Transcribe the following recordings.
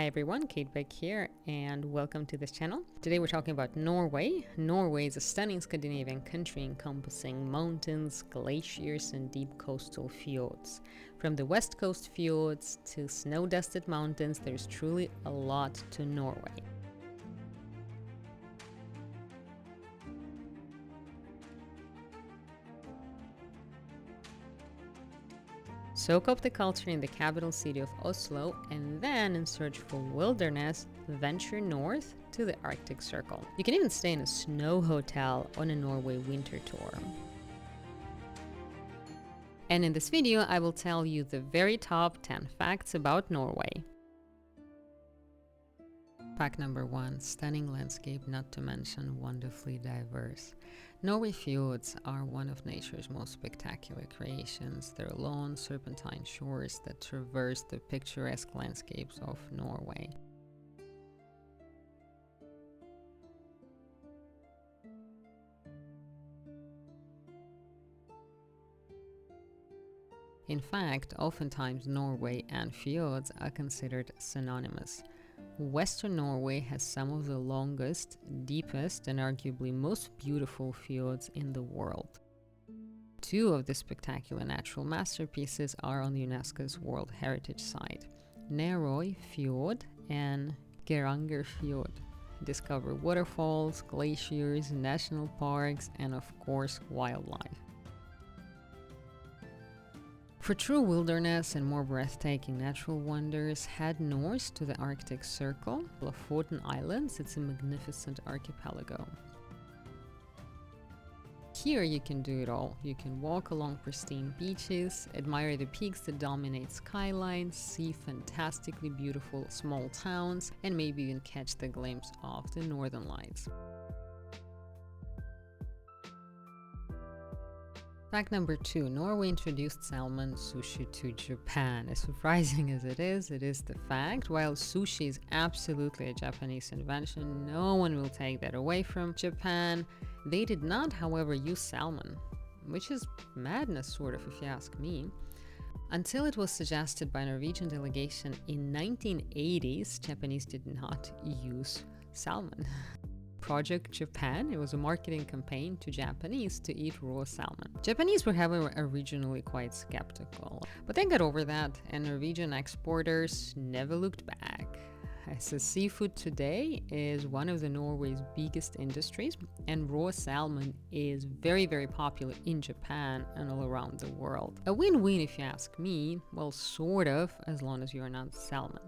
Hi everyone, Kate Beck here and welcome to this channel. Today we're talking about Norway. Norway is a stunning Scandinavian country encompassing mountains, glaciers and deep coastal fjords. From the west coast fjords to snow-dusted mountains, there's truly a lot to Norway. Soak up the culture in the capital city of Oslo and then, in search for wilderness, venture north to the Arctic Circle. You can even stay in a snow hotel on a Norway winter tour. And in this video, I will tell you the very top 10 facts about Norway. Fact number 1, stunning landscape, not to mention wonderfully diverse. Norway fjords are one of nature's most spectacular creations. They're long, serpentine shores that traverse the picturesque landscapes of Norway. In fact, oftentimes Norway and fjords are considered synonymous. Western Norway has some of the longest, deepest, and arguably most beautiful fjords in the world. Two of the spectacular natural masterpieces are on UNESCO's World Heritage Site, Nerøy Fjord and Geiranger Fjord. Discover waterfalls, glaciers, national parks, and of course, wildlife. For true wilderness and more breathtaking natural wonders, head north to the Arctic Circle. Lofoten Islands, it's a magnificent archipelago. Here you can do it all. You can walk along pristine beaches, admire the peaks that dominate skylines, see fantastically beautiful small towns, and maybe even catch the glimpse of the northern lights. Fact number 2, Norway introduced salmon sushi to Japan. As surprising as it is the fact. While sushi is absolutely a Japanese invention, no one will take that away from Japan. They did not, however, use salmon, which is madness sort of if you ask me. Until it was suggested by a Norwegian delegation in 1980s, Japanese did not use salmon. Project Japan, it was a marketing campaign to Japanese to eat raw salmon. Japanese were, however, originally quite skeptical, but they got over that, and Norwegian exporters never looked back. So seafood today is one of Norway's biggest industries, and raw salmon is very, very popular in Japan and all around the world. A win-win if you ask me, well, sort of, as long as you're not salmon.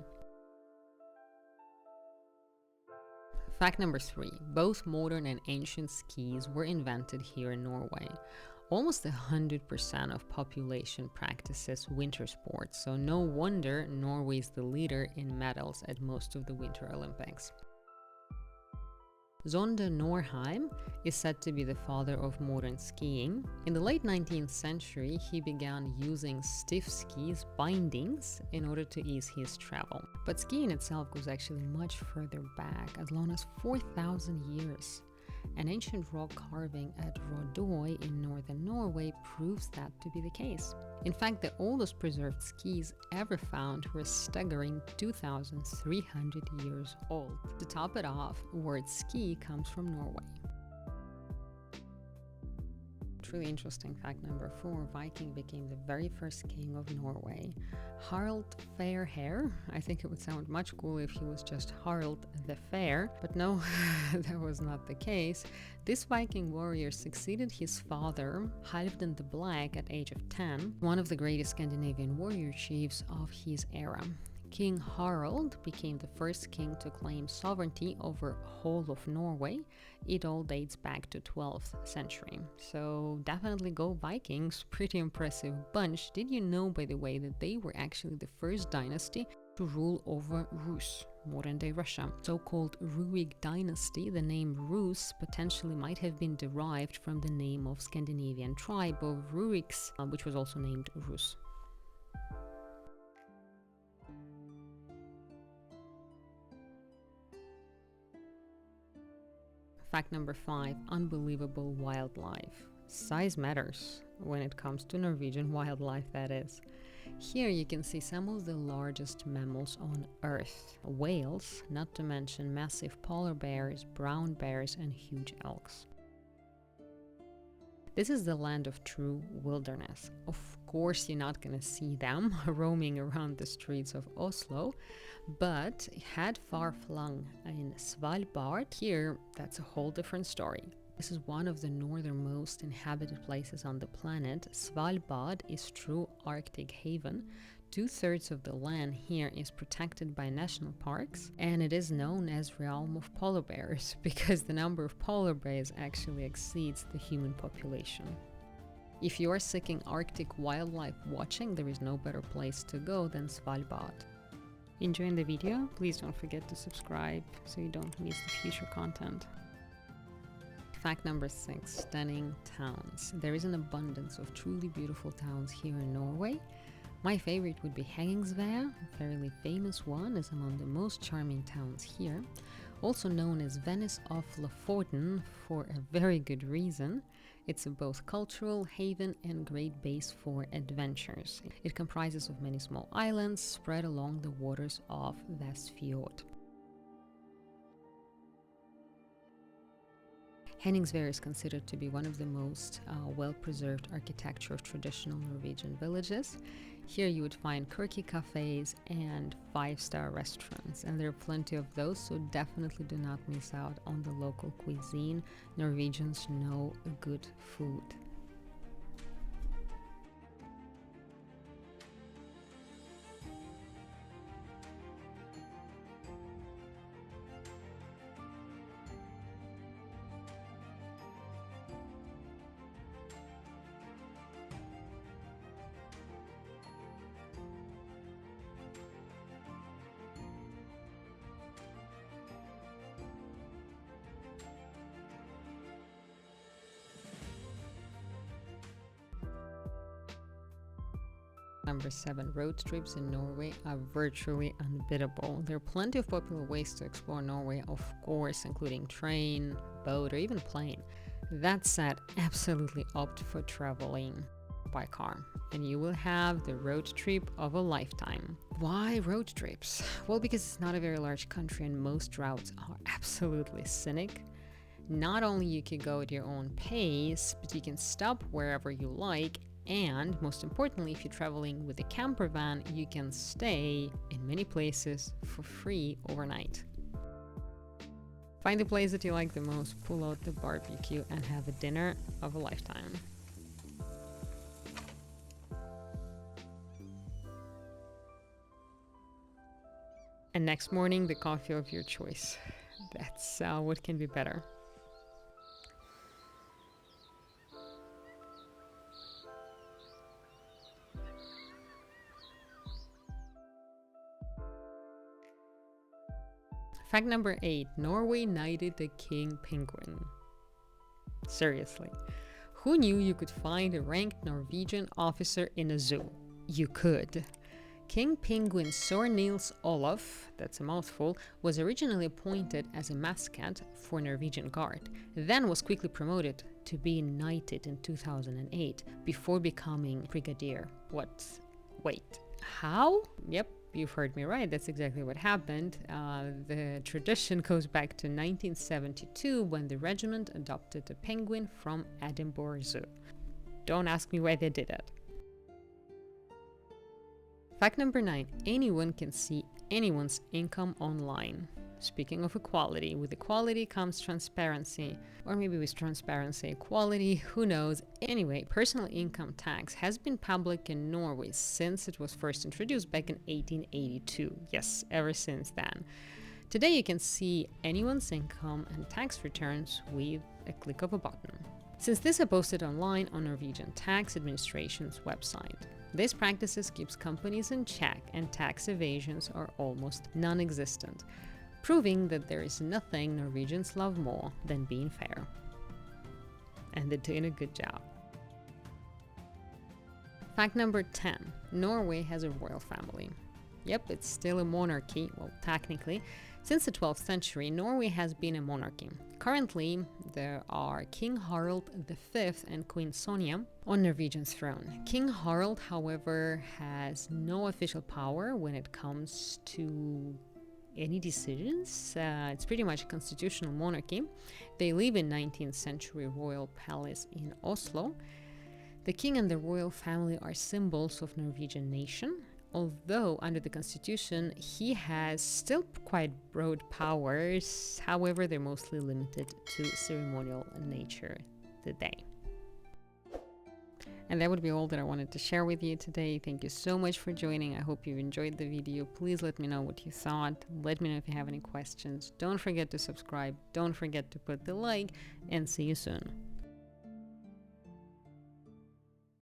Fact number 3, both modern and ancient skis were invented here in Norway. Almost 100% of population practices winter sports, so no wonder Norway is the leader in medals at most of the Winter Olympics. Zonde Norheim is said to be the father of modern skiing. In the late 19th century, he began using stiff skis bindings in order to ease his travel. But skiing itself goes actually much further back, as long as 4,000 years. An ancient rock carving at Rådøy in northern Norway proves that to be the case. In fact, the oldest preserved skis ever found were a staggering 2,300 years old. To top it off, word ski comes from Norway. Really interesting fact number 4, Viking became the very first king of Norway. Harald Fairhair, I think it would sound much cooler if he was just Harald the Fair, but no, that was not the case. This Viking warrior succeeded his father, Halvdan the Black, at age of 10, one of the greatest Scandinavian warrior chiefs of his era. King Harald became the first king to claim sovereignty over whole of Norway. It all dates back to 12th century. So definitely go Vikings, pretty impressive bunch. Did you know, by the way, that they were actually the first dynasty to rule over Rus, modern-day Russia? So-called Ruig dynasty, the name Rus potentially might have been derived from the name of Scandinavian tribe of Ruiks, which was also named Rus. Fact number 5, unbelievable wildlife. Size matters when it comes to Norwegian wildlife, that is. Here you can see some of the largest mammals on Earth. Whales, not to mention massive polar bears, brown bears and huge elks. This is the land of true wilderness. Of course, you're not going to see them roaming around the streets of Oslo, but head far flung in Svolvaer, here that's a whole different story. This is one of the northernmost inhabited places on the planet. Svalbard is true Arctic haven. 2/3 of the land here is protected by national parks, and it is known as realm of polar bears because the number of polar bears actually exceeds the human population. If you are seeking Arctic wildlife watching, there is no better place to go than Svalbard. Enjoying the video? Please don't forget to subscribe so you don't miss the future content. Fact number 6, stunning towns. There is an abundance of truly beautiful towns here in Norway. My favorite would be Henningsvaer, a fairly famous one, is among the most charming towns here. Also known as Venice of Lofoten for a very good reason. It's a both cultural haven and great base for adventures. It comprises of many small islands spread along the waters of Vestfjord. Henningsvaer is considered to be one of the most well-preserved architecture of traditional Norwegian villages. Here you would find quirky cafes and 5-star restaurants, and there are plenty of those, so definitely do not miss out on the local cuisine. Norwegians know good food. Number 7, road trips in Norway are virtually unbeatable. There are plenty of popular ways to explore Norway, of course, including train, boat, or even plane. That said, absolutely opt for traveling by car, and you will have the road trip of a lifetime. Why road trips? Well, because it's not a very large country and most routes are absolutely scenic. Not only you can go at your own pace, but you can stop wherever you like. And most importantly, if you're traveling with a camper van, you can stay in many places for free overnight. Find the place that you like the most, pull out the barbecue, and have a dinner of a lifetime. And next morning, the coffee of your choice. That's what can be better. Fact number 8, Norway knighted the king penguin. Seriously, who knew you could find a ranked Norwegian officer in a zoo? You could. King Penguin Sir Niels Olaf, that's a mouthful, was originally appointed as a mascot for Norwegian Guard, then was quickly promoted to be knighted in 2008 before becoming brigadier. What? Wait, how? Yep. You've heard me right, that's exactly what happened. The tradition goes back to 1972 when the regiment adopted a penguin from Edinburgh Zoo. Don't ask me why they did it. Fact number 9, anyone can see anyone's income online. Speaking of equality, with equality comes transparency, or maybe with transparency, equality, who knows. Anyway, personal income tax has been public in Norway since it was first introduced back in 1882. Yes, ever since then. Today you can see anyone's income and tax returns with a click of a button. Since these are posted online on Norwegian Tax Administration's website. These practices keeps companies in check and tax evasions are almost non-existent, proving that there is nothing Norwegians love more than being fair. And they're doing a good job. Fact number 10, Norway has a royal family. Yep, it's still a monarchy, well, technically. Since the 12th century, Norway has been a monarchy. Currently, there are King Harald V and Queen Sonja on Norwegian's throne. King Harald, however, has no official power when it comes to any decisions. It's pretty much a constitutional monarchy. They live in 19th century royal palace in Oslo. The king and the royal family are symbols of Norwegian nation. Although under the constitution he has still quite broad powers, however they're mostly limited to ceremonial nature today. And that would be all that I wanted to share with you today. Thank you so much for joining. I hope you enjoyed the video. Please let me know what you thought. Let me know if you have any questions. Don't forget to subscribe. Don't forget to put the like, and see you soon.